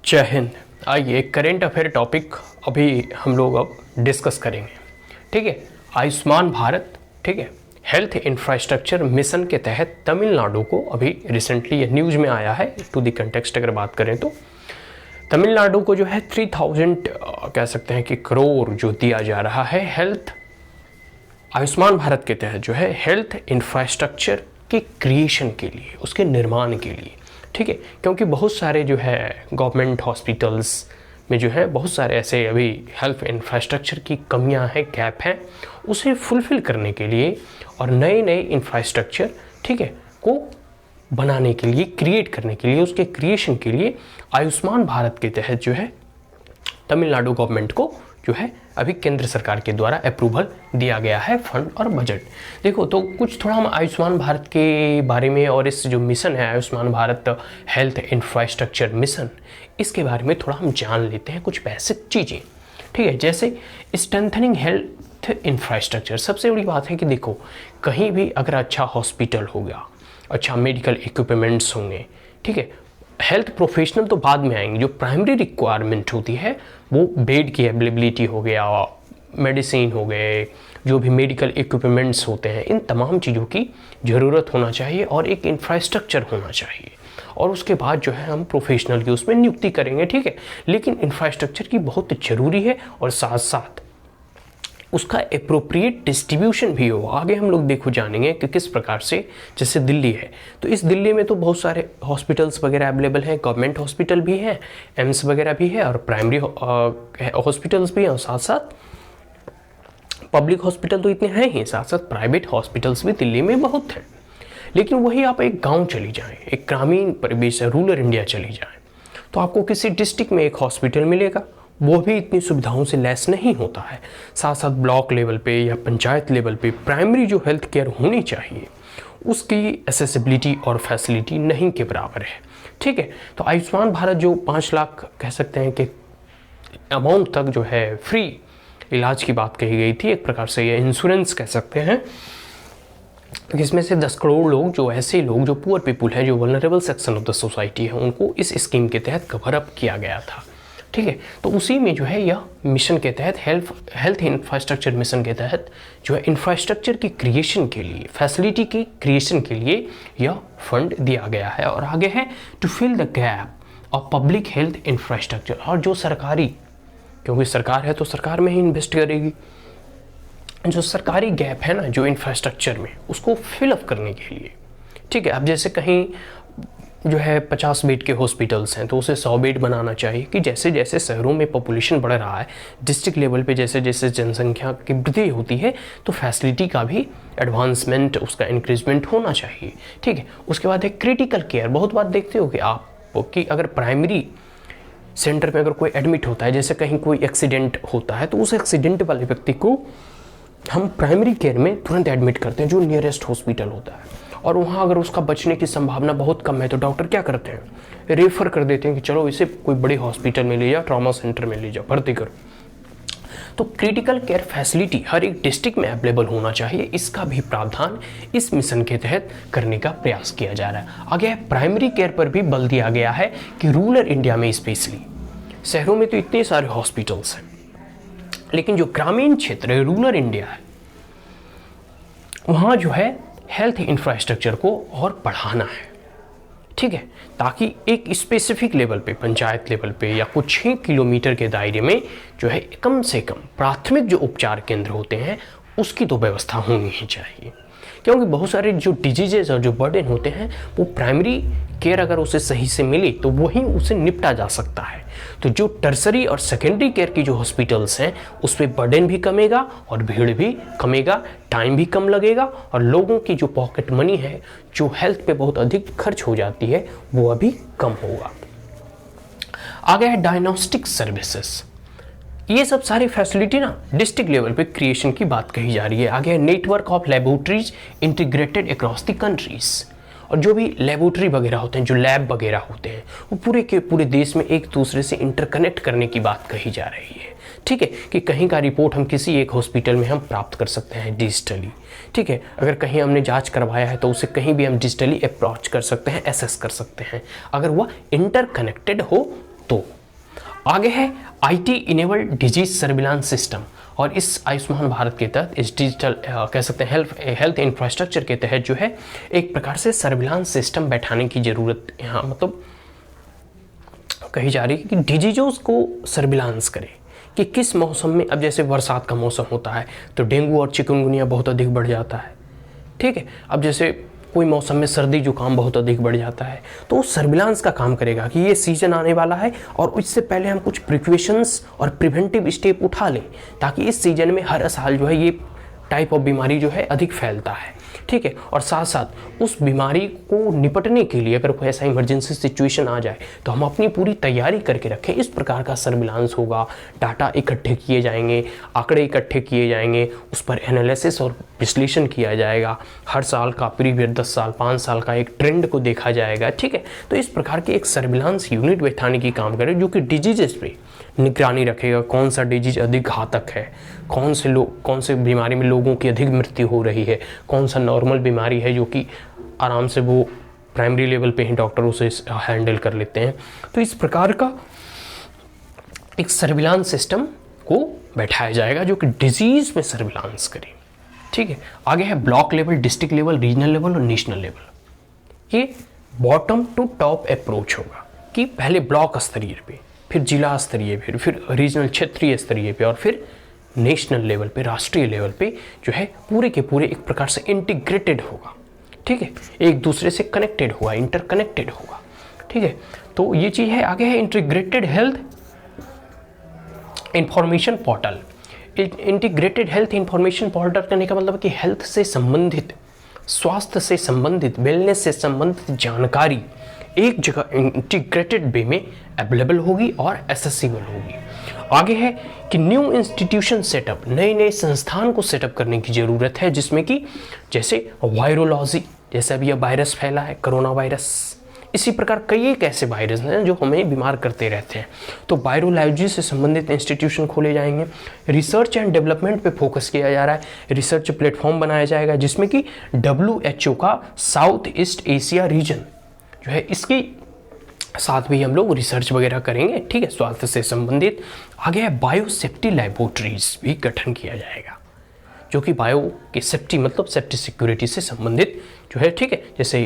जय हिंद। आइए current affair topic अभी हम लोग अब डिस्कस करेंगे। ठीक है, आयुष्मान भारत, ठीक है, हेल्थ इंफ्रास्ट्रक्चर मिशन के तहत तमिलनाडु को अभी रिसेंटली ये न्यूज़ में आया है। टू दी कंटेक्स्ट अगर बात करें तो तमिलनाडु को जो है 3000 कह सकते हैं कि करोड़ जो दिया जा रहा है हेल्थ आयुष्मान भारत के तहत जो है हेल्थ इंफ्रास्ट्रक्चर के क्रिएशन के लिए, उसके निर्माण के लिए। ठीक है, क्योंकि बहुत सारे जो है गवर्नमेंट हॉस्पिटल्स में जो है बहुत सारे ऐसे अभी हेल्थ इंफ्रास्ट्रक्चर की कमियां हैं, गैप हैं, उसे फुलफ़िल करने के लिए और नए नए इंफ्रास्ट्रक्चर, ठीक है, को बनाने के लिए, क्रिएट करने के लिए, उसके क्रिएशन के लिए आयुष्मान भारत के तहत जो है तमिलनाडु गवर्नमेंट को जो है अभी केंद्र सरकार के द्वारा अप्रूवल दिया गया है फंड और बजट। देखो तो कुछ थोड़ा हम आयुष्मान भारत के बारे में और इस जो मिशन है Ayushman Bharat health infrastructure mission, इसके बारे में थोड़ा हम जान लेते हैं कुछ बेसिक चीज़ें। ठीक है, जैसे स्ट्रेंथनिंग हेल्थ इंफ्रास्ट्रक्चर, सबसे बड़ी बात है कि देखो कहीं भी अगर अच्छा हॉस्पिटल होगा, अच्छा मेडिकल इक्विपमेंट्स होंगे, ठीक है, हेल्थ प्रोफेशनल तो बाद में आएंगे, जो प्राइमरी रिक्वायरमेंट होती है वो बेड की अवेलेबिलिटी हो गया, मेडिसिन हो गए, जो भी मेडिकल इक्विपमेंट्स होते हैं, इन तमाम चीज़ों की ज़रूरत होना चाहिए और एक इंफ्रास्ट्रक्चर होना चाहिए। और उसके बाद जो है हम प्रोफेशनल की उसमें नियुक्ति करेंगे। ठीक है, लेकिन इंफ्रास्ट्रक्चर की बहुत ज़रूरी है और साथ साथ उसका एप्रोप्रिएट डिस्ट्रीब्यूशन भी हो। आगे हम लोग देखो जानेंगे कि किस प्रकार से, जैसे दिल्ली है तो इस दिल्ली में तो बहुत सारे हॉस्पिटल्स वगैरह अवेलेबल हैं, गवर्नमेंट हॉस्पिटल भी हैं, एम्स वगैरह भी है और प्राइमरी हॉस्पिटल्स भी हैं, और साथ साथ पब्लिक हॉस्पिटल तो इतने हैं ही, साथ साथ प्राइवेट हॉस्पिटल्स भी दिल्ली में बहुत हैं। लेकिन वही आप एक गाँव चली जाएँ, एक ग्रामीण परिवेश, रूरल इंडिया चली जाएँ, तो आपको किसी डिस्ट्रिक्ट में एक हॉस्पिटल मिलेगा, वो भी इतनी सुविधाओं से लैस नहीं होता है। साथ साथ ब्लॉक लेवल पे या पंचायत लेवल पे प्राइमरी जो हेल्थ केयर होनी चाहिए उसकी एसेसिबिलिटी और फैसिलिटी नहीं के बराबर है। ठीक है, तो आयुष्मान भारत जो 5 लाख कह सकते हैं कि अमाउंट तक जो है फ्री इलाज की बात कही गई थी, एक प्रकार से ये इंश्योरेंस कह सकते हैं, जिसमें से 10 करोड़ लोग, जो ऐसे लोग जो पुअर पीपुल हैं, जो vulnerable section of the society है, उनको इस स्कीम के तहत कवर अप किया गया था। ठीक है, तो उसी में जो है यह मिशन के तहत हेल्थ इंफ्रास्ट्रक्चर मिशन के तहत जो है इंफ्रास्ट्रक्चर की क्रिएशन के लिए, फैसिलिटी की क्रिएशन के लिए यह फंड दिया गया है। और आगे है to fill the gap of public health infrastructure, और जो सरकारी, क्योंकि सरकार है तो सरकार में ही इन्वेस्ट करेगी, जो सरकारी गैप है ना जो इंफ्रास्ट्रक्चर में, उसको फिलअप करने के लिए। ठीक है, अब जैसे कहीं जो है 50 बेड के हॉस्पिटल्स हैं तो उसे 100 बेड बनाना चाहिए, कि जैसे जैसे शहरों में पॉपुलेशन बढ़ रहा है, डिस्ट्रिक्ट लेवल पे जैसे जैसे जनसंख्या की वृद्धि होती है तो फैसिलिटी का भी एडवांसमेंट, उसका इंक्रीजमेंट होना चाहिए। ठीक है, उसके बाद है क्रिटिकल केयर। बहुत बार देखते हो कि आप कि अगर प्राइमरी सेंटर में अगर कोई एडमिट होता है, जैसे कहीं कोई एक्सीडेंट होता है, तो उस एक्सीडेंट वाले व्यक्ति को हम प्राइमरी केयर में तुरंत एडमिट करते हैं, जो नियरेस्ट हॉस्पिटल होता है, और वहाँ अगर उसका बचने की संभावना बहुत कम है तो डॉक्टर क्या करते हैं, रेफर कर देते हैं कि चलो इसे कोई बड़े हॉस्पिटल में ले जाओ, ट्रॉमा सेंटर में ले जाओ, भर्ती करो। तो क्रिटिकल केयर फैसिलिटी हर एक डिस्ट्रिक्ट में अवेलेबल होना चाहिए, इसका भी प्रावधान इस मिशन के तहत करने का प्रयास किया जा रहा है। आगे प्राइमरी केयर पर भी बल दिया गया है कि रूरल इंडिया में स्पेशली, शहरों में तो इतने सारे हॉस्पिटल्स हैं, लेकिन जो ग्रामीण क्षेत्र है, रूरल इंडिया है, वहाँ जो है हेल्थ इंफ्रास्ट्रक्चर को और बढ़ाना है। ठीक है, ताकि एक स्पेसिफिक लेवल पे, पंचायत लेवल पे या कुछ ही किलोमीटर के दायरे में जो है कम से कम प्राथमिक जो उपचार केंद्र होते हैं उसकी तो व्यवस्था होनी ही चाहिए। क्योंकि बहुत सारे जो डिजीजेज और जो बर्डन होते हैं वो प्राइमरी केयर अगर उसे सही से मिले तो वहीं उसे निपटा जा सकता है। तो जो टर्सरी और सेकेंडरी केयर की जो हॉस्पिटल्स हैं उस पर बर्डन भी कमेगा और भीड़ भी कमेगा, टाइम भी कम लगेगा, और लोगों की जो पॉकेट मनी है जो हेल्थ पे बहुत अधिक खर्च हो जाती है वो अभी कम होगा। आगे है डायग्नोस्टिक सर्विसेज। ये सब सारी फैसिलिटी ना डिस्ट्रिक्ट लेवल पे क्रिएशन की बात कही जा रही है। आगे है network of laboratories integrated across the countries, और जो भी लेबोरेटरी वगैरह होते हैं, जो लैब वगैरह होते हैं, वो पूरे के पूरे देश में एक दूसरे से इंटरकनेक्ट करने की बात कही जा रही है। ठीक है, कि कहीं का रिपोर्ट हम किसी एक हॉस्पिटल में हम प्राप्त कर सकते हैं डिजिटली। ठीक है, अगर कहीं हमने जांच करवाया है तो उसे कहीं भी हम डिजिटली अप्रोच कर सकते हैं, एसेस कर सकते हैं, अगर वह इंटरकनेक्टेड हो तो। आगे है IT enabled disease surveillance system, और इस आयुष्मान भारत के तहत, इस डिजिटल कह सकते हैं हेल्थ इंफ्रास्ट्रक्चर के तहत जो है एक प्रकार से सर्विलांस सिस्टम बैठाने की ज़रूरत यहाँ मतलब कही जा रही है कि डिजीजों को सर्विलांस करे कि किस मौसम में, अब जैसे बरसात का मौसम होता है तो डेंगू और चिकनगुनिया बहुत अधिक बढ़ जाता है, ठीक है। अब जैसे कोई मौसम में सर्दी जुकाम बहुत अधिक बढ़ जाता है, तो वो सर्विलांस का काम करेगा कि ये सीजन आने वाला है और इससे पहले हम कुछ प्रिकॉशंस और प्रिवेंटिव स्टेप उठा लें, ताकि इस सीजन में हर साल जो है ये टाइप ऑफ बीमारी जो है अधिक फैलता है, ठीक है। और साथ साथ उस बीमारी को निपटने के लिए अगर कोई ऐसा इमरजेंसी सिचुएशन आ जाए तो हम अपनी पूरी तैयारी करके रखें। इस प्रकार का सर्विलांस होगा, डाटा इकट्ठे किए जाएंगे, आंकड़े इकट्ठे किए जाएंगे, उस पर एनालिसिस और विश्लेषण किया जाएगा, हर साल का प्रीवियस 10 साल 5 साल का एक ट्रेंड को देखा जाएगा, ठीक है। तो इस प्रकार की एक सर्विलांस यूनिट बैठाने की काम करे जो कि डिजीजेस पे निगरानी रखेगा, कौन सा डिजीज अधिक घातक है, कौन से बीमारी में लोगों की अधिक मृत्यु हो रही है, कौन सा नॉर्मल बीमारी है जो कि आराम से वो प्राइमरी लेवल पे ही डॉक्टर उसे हैंडल कर लेते हैं। तो इस प्रकार का एक सर्विलांस सिस्टम को बैठाया जाएगा जो कि डिजीज पे सर्विलांस करे, ठीक है। आगे है block level, district level, regional level और नेशनल लेवल। ये बॉटम टू टॉप अप्रोच होगा कि पहले ब्लॉक स्तरीय पे, फिर जिला स्तरीय पे, फिर रीजनल क्षेत्रीय स्तरीय पे, और फिर नेशनल लेवल पे, राष्ट्रीय लेवल पे जो है पूरे के पूरे एक प्रकार से इंटीग्रेटेड होगा, ठीक है, एक दूसरे से कनेक्टेड होगा, इंटरकनेक्टेड होगा, ठीक है। तो ये चीज़ है। आगे है integrated health information portal. Integrated health information portal करने का मतलब कि हेल्थ से संबंधित, स्वास्थ्य से संबंधित, वेलनेस से संबंधित जानकारी एक जगह इंटीग्रेटेड वे में अवेलेबल होगी और एसेसिबल होगी। आगे है कि न्यू इंस्टीट्यूशन सेटअप, नए नए संस्थान को सेटअप करने की ज़रूरत है, जिसमें कि जैसे वायरोलॉजी, जैसे अभी यह वायरस फैला है कोरोना वायरस, इसी प्रकार कई एक ऐसे वायरस हैं जो हमें बीमार करते रहते हैं, तो वायरोलॉजी से संबंधित इंस्टीट्यूशन खोले जाएंगे। रिसर्च एंड डेवलपमेंट पे फोकस किया जा रहा है, रिसर्च प्लेटफॉर्म बनाया जाएगा जिसमें कि WHO का साउथ ईस्ट एशिया रीजन जो है इसकी साथ भी हम लोग रिसर्च वगैरह करेंगे, ठीक है, स्वास्थ्य से संबंधित। आगे है बायो सेफ्टी लैबोरेटरीज भी गठन किया जाएगा, जो कि बायो की सेफ्टी मतलब सेफ्टी सिक्योरिटी से संबंधित जो है, ठीक है, जैसे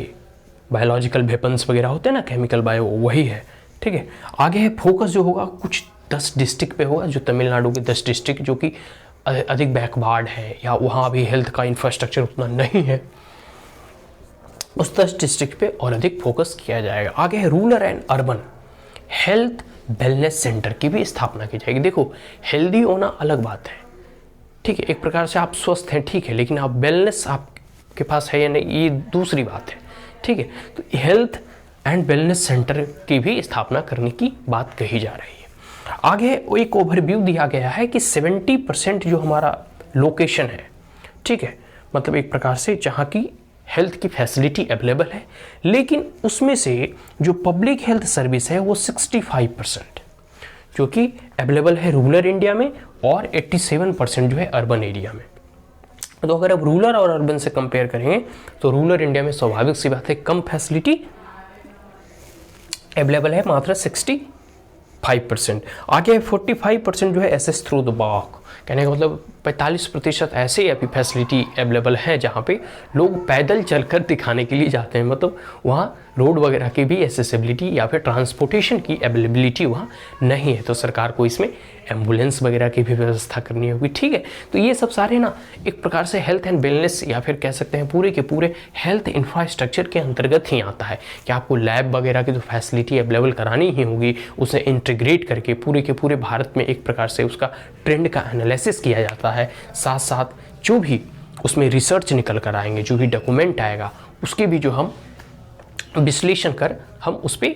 बायोलॉजिकल वेपन्स वगैरह होते हैं ना, केमिकल बायो, वही है, ठीक है। आगे है फोकस जो होगा कुछ 10 डिस्ट्रिक्ट पे होगा, जो तमिलनाडु के 10 डिस्ट्रिक्ट जो कि अधिक बैकवर्ड है या वहाँ भी हेल्थ का इंफ्रास्ट्रक्चर उतना नहीं है, उस 10 डिस्ट्रिक्ट पे और अधिक फोकस किया जाएगा। आगे है rural and urban health wellness centre की भी स्थापना की जाएगी। देखो, हेल्दी होना अलग बात है, ठीक है, एक प्रकार से आप स्वस्थ हैं, ठीक है, लेकिन आप वेलनेस आपके पास है या नहीं, ये दूसरी बात है, ठीक है। तो हेल्थ एंड वेलनेस सेंटर की भी स्थापना करने की बात कही जा रही है। आगे एक ओवरव्यू दिया गया है कि 70% जो हमारा लोकेशन है, ठीक है, मतलब एक प्रकार से जहाँ की हेल्थ की फैसिलिटी अवेलेबल है, लेकिन उसमें से जो पब्लिक हेल्थ सर्विस है वो 65% जो कि अवेलेबल है रूरल इंडिया में और 87% जो है अर्बन एरिया में। तो अगर अब रूरल और अर्बन से कंपेयर करेंगे तो रूरल इंडिया में स्वाभाविक सी बात है कम फैसिलिटी अवेलेबल है, मात्र 65%। आगे 45% जो है एसेस थ्रू द वॉक, कहने का मतलब 45% ऐसे अभी फैसिलिटी अवेलेबल है जहाँ पे लोग पैदल चलकर दिखाने के लिए जाते हैं, मतलब वहाँ रोड वगैरह की भी एसेसिबिलिटी या फिर ट्रांसपोर्टेशन की अवेलेबिलिटी वहाँ नहीं है, तो सरकार को इसमें एम्बुलेंस वगैरह की भी व्यवस्था करनी होगी, ठीक है। तो ये सब सारे ना एक प्रकार से हेल्थ एंड वेलनेस या फिर कह सकते हैं पूरे के पूरे हेल्थ इंफ्रास्ट्रक्चर के अंतर्गत ही आता है कि आपको लैब वगैरह की तो फैसिलिटी अवेलेबल करानी ही होगी, उसे इंटीग्रेट करके पूरे के पूरे भारत में एक प्रकार से उसका ट्रेंड का एनालिसिस किया जाता है। साथ साथ जो भी उसमें रिसर्च निकल कर आएंगे, जो भी डॉक्यूमेंट आएगा, उसके भी जो हम विश्लेषण कर हम उस पर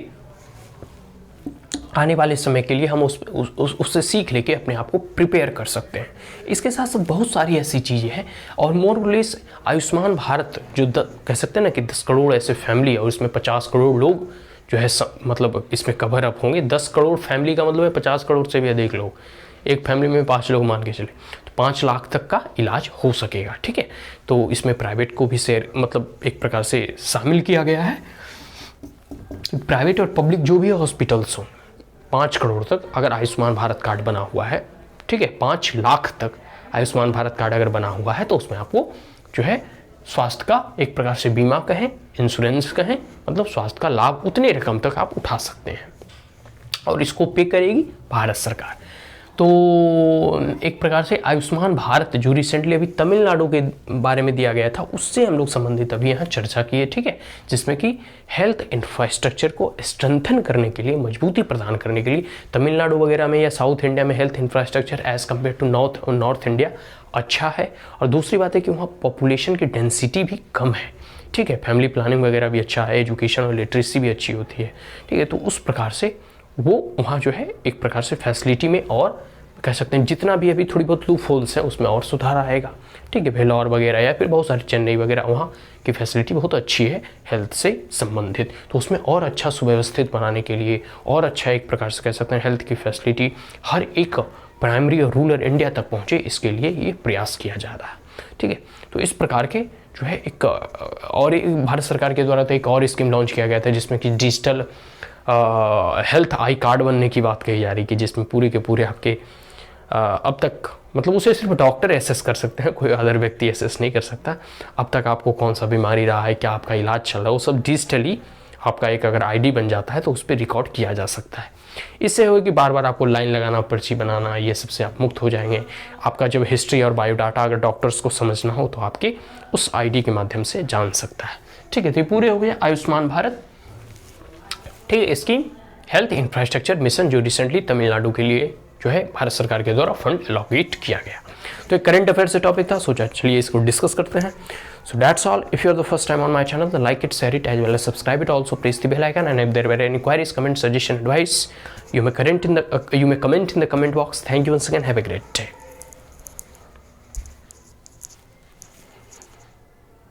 आने वाले समय के लिए हम उससे सीख लेके अपने आप को प्रिपेयर कर सकते हैं। इसके साथ साथ बहुत सारी ऐसी चीज़ें हैं और मोर और लेस आयुष्मान भारत जो कह सकते हैं ना कि 10 करोड़ ऐसे फैमिली और इसमें 50 करोड़ लोग जो है मतलब इसमें कवर अप होंगे। 10 करोड़ फैमिली का मतलब है 50 करोड़ से भी अधिक लोग, एक फैमिली में 5 लोग मान के चले तो 5 लाख तक का इलाज हो सकेगा, ठीक है। तो इसमें प्राइवेट को भी शेयर मतलब एक प्रकार से शामिल किया गया है। प्राइवेट और पब्लिक जो भी हॉस्पिटल्स हों 5 करोड़ तक अगर आयुष्मान भारत कार्ड बना हुआ है, ठीक है, 5 लाख तक आयुष्मान भारत कार्ड अगर बना हुआ है तो उसमें आपको जो है स्वास्थ्य का एक प्रकार से बीमा कहें, इंश्योरेंस कहें, मतलब स्वास्थ्य का लाभ उतनी रकम तक आप उठा सकते हैं और इसको पे करेगी भारत सरकार। तो एक प्रकार से आयुष्मान भारत जो रिसेंटली अभी तमिलनाडु के बारे में दिया गया था उससे हम लोग संबंधित अभी यहाँ चर्चा की है, ठीक है, जिसमें कि हेल्थ इंफ्रास्ट्रक्चर को स्ट्रेंथन करने के लिए, मजबूती प्रदान करने के लिए तमिलनाडु वगैरह में या साउथ इंडिया में health infrastructure as compared to north India अच्छा है। और दूसरी बात है कि वहाँ पॉपुलेशन की डेंसिटी भी कम है, ठीक है, फैमिली प्लानिंग वगैरह भी अच्छा है, एजुकेशन और लिटरेसी भी अच्छी होती है, ठीक है। तो उस प्रकार से वो वहाँ जो है एक प्रकार से फैसिलिटी में और कह सकते हैं जितना भी अभी थोड़ी बहुत लूप होल्स है उसमें और सुधार आएगा, ठीक है। वेलोर वगैरह या फिर बहुत सारे चेन्नई वगैरह वहाँ की फैसिलिटी बहुत अच्छी है हेल्थ से संबंधित, तो उसमें और अच्छा सुव्यवस्थित बनाने के लिए और अच्छा एक प्रकार से कह सकते हैं हेल्थ की फैसिलिटी हर एक प्राइमरी और रूरल इंडिया तक पहुँचे, इसके लिए ये प्रयास किया जा रहा है, ठीक है। तो इस प्रकार के जो है एक और भारत सरकार के द्वारा तो एक और स्कीम लॉन्च किया गया था जिसमें कि डिजिटल हेल्थ आई कार्ड बनने की बात कही जा रही कि जिसमें पूरे के पूरे आपके अब तक मतलब उसे सिर्फ डॉक्टर एसेस कर सकते हैं, कोई अदर व्यक्ति एसेस नहीं कर सकता। अब तक आपको कौन सा बीमारी रहा है, क्या आपका इलाज चल रहा है, वो सब डिजिटली आपका एक अगर आईडी बन जाता है तो उस पर रिकॉर्ड किया जा सकता है। इससे होगा कि बार बार आपको लाइन लगाना, पर्ची बनाना, ये सबसे आप मुक्त हो जाएंगे। आपका जब हिस्ट्री और बायोडाटा अगर डॉक्टर्स को समझना हो तो आपके उस आईडी के माध्यम से जान सकता है, ठीक है। तो ये पूरे हो गए आयुष्मान भारत, ठीक है, स्कीम हेल्थ इंफ्रास्ट्रक्चर मिशन जो रिसेंटली तमिलनाडु के लिए जो है भारत सरकार के द्वारा फंड एलोकेट किया गया। तो एक करंट अफेयर से टॉपिक था, सोचा चलिए इसको डिस्कस करते हैं। So that's all. If you are the first time on my channel then like it, share it as well as subscribe it, also press the bell icon, and if there were any queries, comment, suggestion, advice, you may comment in the comment box. Thank you once again. Have a great day.